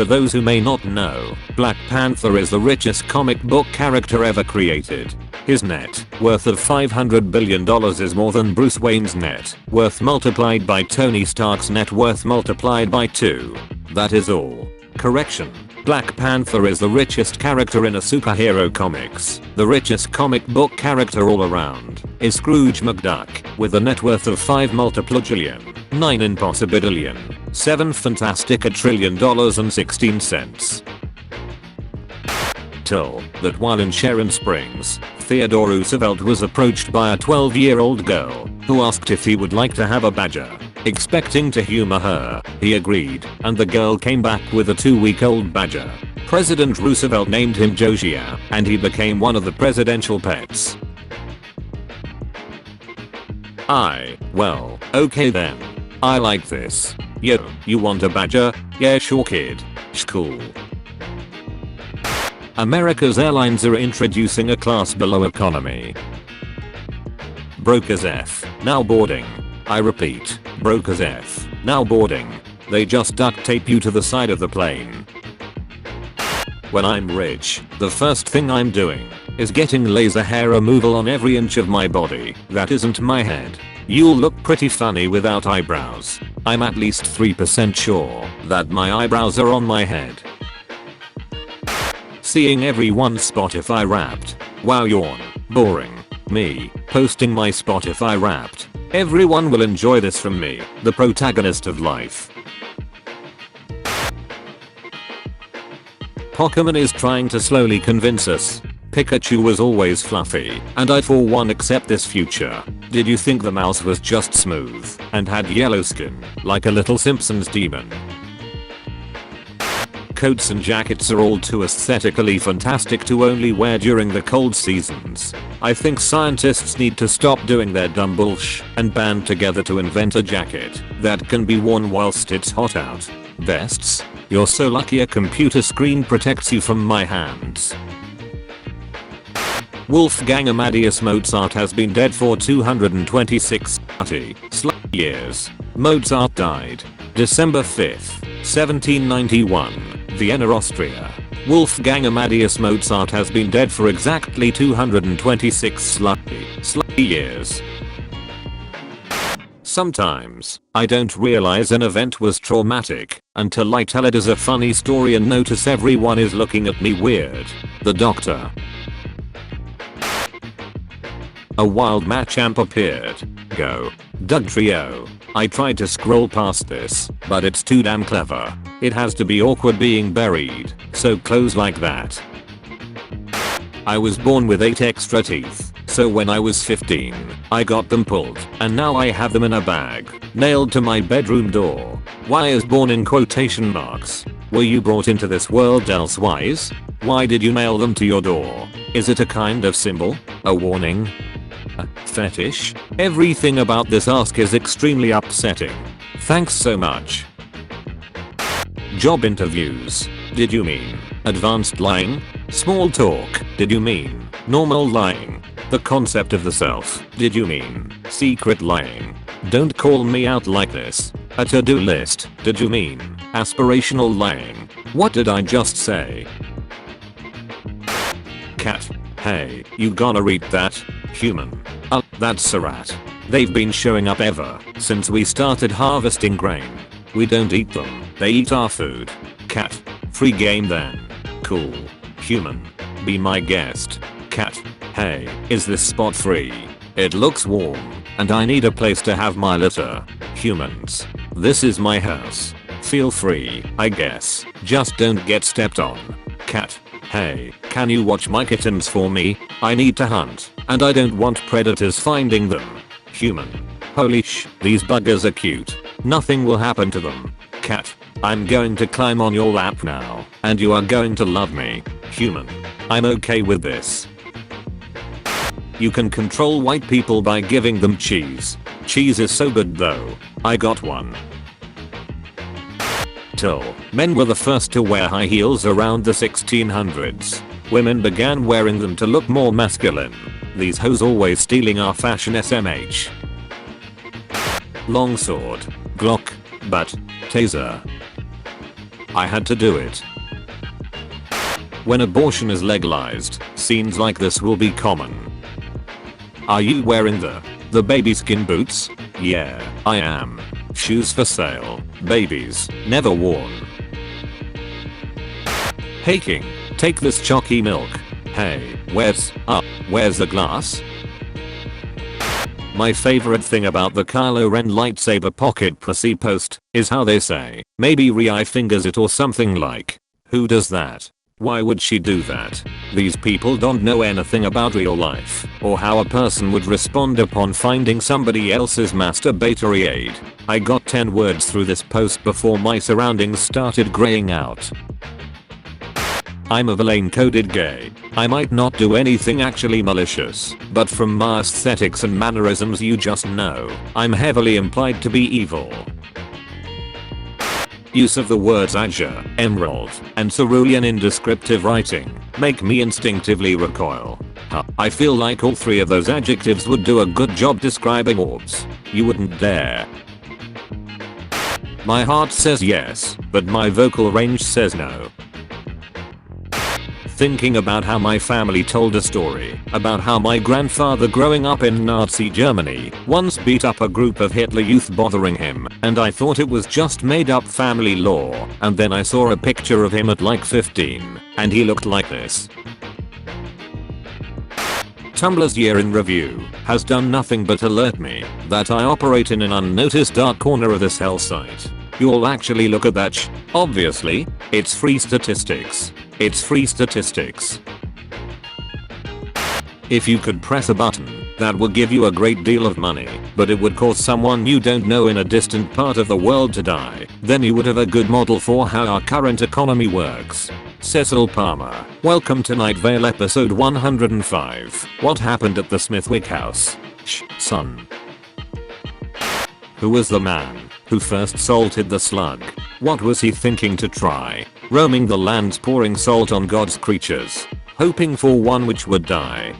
For those who may not know, Black Panther is the richest comic book character ever created. His net worth of $500 billion is more than Bruce Wayne's net worth multiplied by Tony Stark's net worth multiplied by 2. That is all. Correction. Black Panther is the richest character in a superhero comics. The richest comic book character all around is Scrooge McDuck with a net worth of 5 multiplicillion, 9 impossibillion, 7 fantastic $1 trillion and 16 cents. Till that while in Sharon Springs, Theodore Roosevelt was approached by a 12-year-old girl who asked if he would like to have a badger. Expecting to humor her, he agreed, and the girl came back with a 2-week-old badger. President Roosevelt named him Josiah, and he became one of the presidential pets. Well, okay then. I like this. Yo, you want a badger? Yeah sure kid. Cool. America's airlines are introducing a class below economy. Broke as F, now boarding. I repeat, broke as F, now boarding. They just duct tape you to the side of the plane. When I'm rich, the first thing I'm doing is getting laser hair removal on every inch of my body that isn't my head. You'll look pretty funny without eyebrows. I'm at least 3% sure that my eyebrows are on my head. Seeing everyone Spotify Wrapped. Wow yawn. Boring. Me posting my Spotify Wrapped. Everyone will enjoy this from me, the protagonist of life. Pokemon is trying to slowly convince us. Pikachu was always fluffy, and I for one accept this future. Did you think the mouse was just smooth and had yellow skin, like a little Simpsons demon? Coats and jackets are all too aesthetically fantastic to only wear during the cold seasons. I think scientists need to stop doing their dumb bullsh and band together to invent a jacket that can be worn whilst it's hot out. Vests? You're so lucky a computer screen protects you from my hands. Wolfgang Amadeus Mozart has been dead for 226 years. Mozart died December 5th, 1791. Vienna, Austria. Wolfgang Amadeus Mozart has been dead for exactly 226 years. Sometimes, I don't realize an event was traumatic until I tell it as a funny story and notice everyone is looking at me weird. The Doctor. A wild Machamp appeared. Go. Doug Trio. I tried to scroll past this, but it's too damn clever. It has to be awkward being buried, so close like that. I was born with 8 extra teeth, so when I was 15, I got them pulled, and now I have them in a bag, nailed to my bedroom door. Why is born in quotation marks? Were you brought into this world elsewise? Why did you nail them to your door? Is it a kind of symbol? A warning? A fetish? Everything about this ask is extremely upsetting. Thanks so much. Job interviews. Did you mean advanced lying? Small talk. Did you mean normal lying? The concept of the self. Did you mean secret lying? Don't call me out like this. A to-do list. Did you mean aspirational lying? What did I just say? Cat. Hey, you gonna read that? Human. That's a rat. They've been showing up ever since we started harvesting grain. We don't eat them, they eat our food. Cat. Free game then. Cool. Human. Be my guest. Cat. Hey, is this spot free? It looks warm, and I need a place to have my litter. Humans. This is my house. Feel free, I guess. Just don't get stepped on. Cat. Hey, can you watch my kittens for me? I need to hunt, and I don't want predators finding them. Human. Holy sh, these buggers are cute. Nothing will happen to them. Cat. I'm going to climb on your lap now, and you are going to love me. Human. I'm okay with this. You can control white people by giving them cheese. Cheese is so good though. I got one. Till men were the first to wear high heels around the 1600s. Women began wearing them to look more masculine. These hoes always stealing our fashion SMH. Longsword. Glock. But. Taser. I had to do it. When abortion is legalized, scenes like this will be common. Are you wearing the baby skin boots? Yeah, I am. Shoes for sale. Babies, never worn. Hey King, take this chalky milk. Hey, where's the glass? My favorite thing about the Kylo Ren lightsaber pocket pussy post is how they say, maybe Rey fingers it or something like. Who does that? Why would she do that? These people don't know anything about real life or how a person would respond upon finding somebody else's masturbatory aid. I got 10 words through this post before my surroundings started graying out. I'm a villain-coded gay. I might not do anything actually malicious, but from my aesthetics and mannerisms you just know I'm heavily implied to be evil. Use of the words azure, emerald, and cerulean in descriptive writing make me instinctively recoil. I feel like all three of those adjectives would do a good job describing orbs. You wouldn't dare. My heart says yes, but my vocal range says no. Thinking about how my family told a story about how my grandfather growing up in Nazi Germany once beat up a group of Hitler youth bothering him, and I thought it was just made up family lore, and then I saw a picture of him at like 15, and he looked like this. Tumblr's year in review has done nothing but alert me that I operate in an unnoticed dark corner of this hell site. You'll actually look at that obviously, it's free statistics. It's free statistics. If you could press a button, that would give you a great deal of money, but it would cause someone you don't know in a distant part of the world to die, then you would have a good model for how our current economy works. Cecil Palmer, welcome to Night Vale episode 105. What happened at the Smithwick house? Son. Who was the man who first salted the slug? What was he thinking to try? Roaming the lands pouring salt on God's creatures, hoping for one which would die.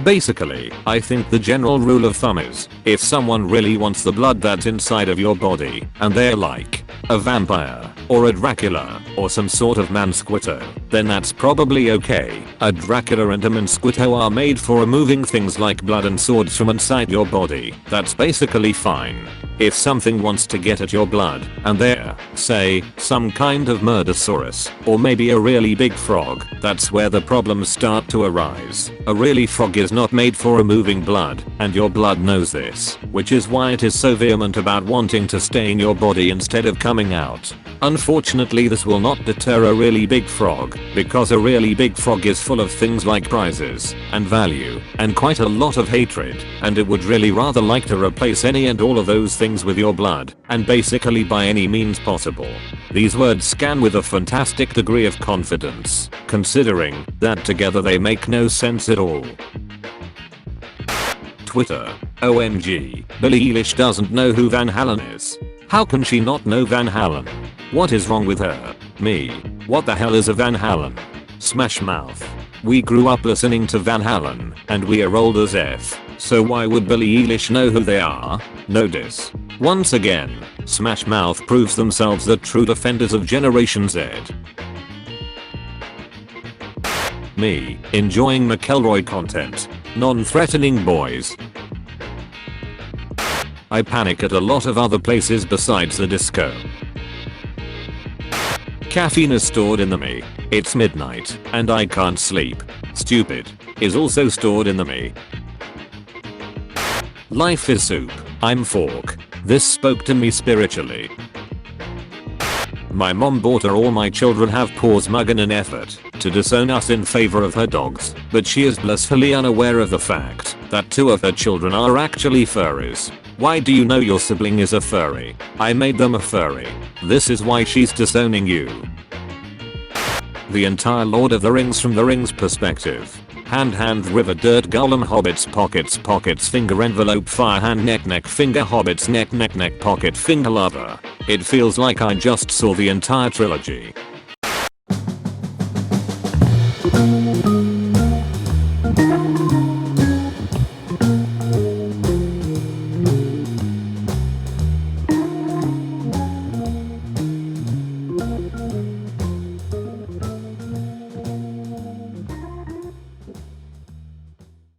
Basically, I think the general rule of thumb is, if someone really wants the blood that's inside of your body, and they're like a vampire, or a Dracula, or some sort of mansquito, then that's probably okay. A Dracula and a mansquito are made for removing things like blood and swords from inside your body. That's basically fine. If something wants to get at your blood, and they're, say, some kind of murdersaurus, or maybe a really big frog, that's where the problems start to arise. A really frog is not made for removing blood, and your blood knows this, which is why it is so vehement about wanting to stay in your body instead of coming out. Unfortunately, this will not deter a really big frog, because a really big frog is full of things like prizes, and value, and quite a lot of hatred, and it would really rather like to replace any and all of those things with your blood, and basically by any means possible. These words scan with a fantastic degree of confidence, considering that together they make no sense at all. Twitter. OMG, Billie Eilish doesn't know who Van Halen is. How can she not know Van Halen? What is wrong with her? Me. What the hell is a Van Halen? Smash Mouth. We grew up listening to Van Halen, and we are old as F, so why would Billie Eilish know who they are? No diss. Once again, Smash Mouth proves themselves the true defenders of Generation Z. Me, enjoying McElroy content. Non-threatening boys. I panic at a lot of other places besides the disco. Caffeine is stored in the me. It's midnight, and I can't sleep. Stupid is also stored in the me. Life is soup. I'm fork. This spoke to me spiritually. My mom bought her all my children have paws mug in an effort to disown us in favor of her dogs, but she is blissfully unaware of the fact that 2 of her children are actually furries. Why do you know your sibling is a furry? I made them a furry. This is why she's disowning you. The entire Lord of the Rings from the Rings perspective. Hand river dirt golem hobbits pockets finger envelope fire hand neck finger hobbits neck pocket finger lover. It feels like I just saw the entire trilogy.